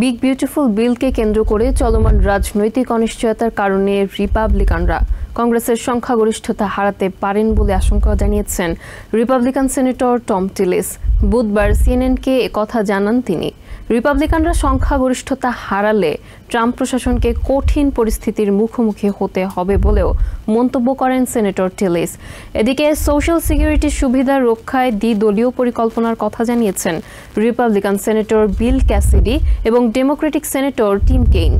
Big beautiful বিলকে কেন্দ্র করে চলমান রাজনৈতিক অনিশ্চয়তার কারণে রিপাবলিকানরা কংগ্রেসের সংখ্যাগরিষ্ঠতা হারাতে পারেন বলে আশঙ্কা জানিয়েছেন রিপাবলিকান সেনেটর টম টিলিস। বুধবার সিএনএনকে একথা জানান তিনি। রিপাবলিকানরা সংখ্যাগরিষ্ঠতা হারালে ট্রাম্প প্রশাসনকে কঠিন পরিস্থিতির মুখোমুখি হতে হবে বলেও মন্তব্য করেন সেনেটর টিলিস। এদিকে সোশ্যাল সিকিউরিটি সুবিধা রক্ষায় দ্বিদলীয় পরিকল্পনার কথা জানিয়েছেন রিপাবলিকান সেনেটর বিল ক্যাসিডি এবং Democratic senator team Kane.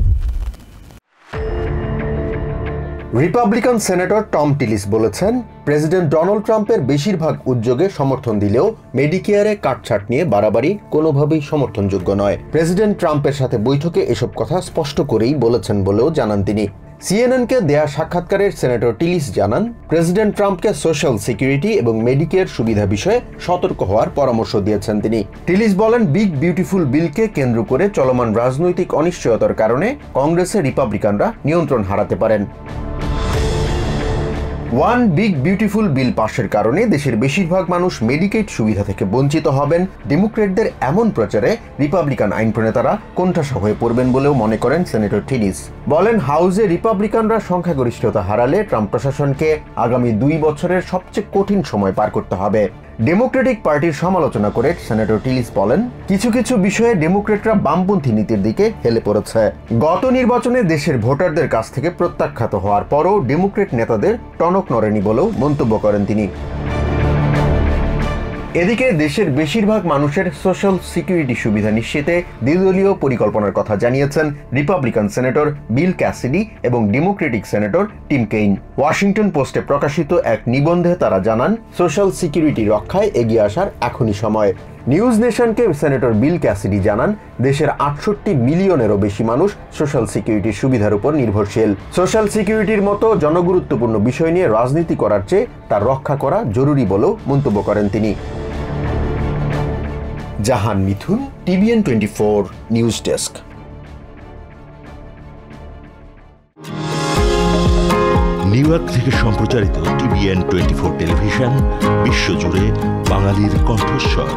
Republican senator Tom টিলিস বলেছেন, প্রেসিডেন্ট ডোনাল্ড ট্রাম্পের বেশিরভাগ উদ্যোগে সমর্থন দিলেও মেডিকেয়ারে কাটছাট নিয়ে বাড়াবাড়ি কোনোভাবেই সমর্থনযোগ্য নয়। প্রেসিডেন্ট ট্রাম্পের সাথে বৈঠকে এসব কথা স্পষ্ট করেই বলেছেন বলেও জানান তিনি। সিএনএনকে দেয়া সাক্ষাৎকারের সেনেটর টিলিস জানান, প্রেসিডেন্ট ট্রাম্পকে সোশ্যাল সিকিউরিটি এবং মেডিকেয়ার সুবিধা বিষয়ে সতর্ক হওয়ার পরামর্শ দিয়েছেন তিনি। টিলিস বলেন, বিগ বিউটিফুল বিলকে কেন্দ্র করে চলমান রাজনৈতিক অনিশ্চয়তার কারণে কংগ্রেসের রিপাবলিকানরা নিয়ন্ত্রণ হারাতে পারেন। ওয়ান বিগ বিউটিফুল বিল পাশের কারণে দেশের বেশিরভাগ মানুষ মেডিকেড সুবিধা থেকে বঞ্চিত হবেন। ডেমোক্রেটদের এমন প্রচারে রিপাবলিকান আইন প্রণেতারা কোণঠাসা হয়ে পড়বেন বলেও মনে করেন সেনেটর টিলিস। বলেন, হাউসে রিপাবলিকানরা সংখ্যাগরিষ্ঠতা হারালে ট্রাম্প প্রশাসনকে আগামী 2 বছরের সবচেয়ে কঠিন সময় পার করতে হবে। ডেমোক্রেটিক পার্টির সমালোচনা করে সেনেটর টিলিস বলেন, কিছু কিছু বিষয়ে ডেমোক্রেটরা বামপন্থী নীতির দিকে হেলে পড়েছে। গত নির্বাচনে দেশের ভোটারদের কাছ থেকে প্রত্যাখ্যাত হওয়ার পরও ডেমোক্রেট নেতাদের টনক নড়েনি বলেও মন্তব্য করেন তিনি। এদিকে দেশের বেশিরভাগ মানুষের সোশ্যাল সিকিউরিটি সুবিধা নিশ্চিতে দ্বিদলীয় পরিকল্পনার কথা জানিয়েছেন রিপাবলিকান সেনেটর বিল ক্যাসিডি এবং Democratic senator team Kane. Washington পোস্টে প্রকাশিত এক নিবন্ধে তারা জানান, সোশ্যাল সিকিউরিটি রক্ষায় এগিয়ে আসার এখনই সময়। নিউজ নেশনকে সেনেটর বিল ক্যাসিডি জানান, দেশের 68 মিলিয়নেরও বেশি মানুষ সোশ্যাল সিকিউরিটির সুবিধার উপর নির্ভরশীল। সোশ্যাল সিকিউরিটির মতো জনগুরুত্বপূর্ণ বিষয় নিয়ে রাজনীতি করার চেয়ে তার রক্ষা করা জরুরি বলেও মন্তব্য করেন তিনি। Jahan Mithun, TVN 24 news desk. New York থেকে সম্প্রচারিত টিভিএন 24 টেলিভিশন বিশ্বজুড়ে বাঙালির কণ্ঠস্বর।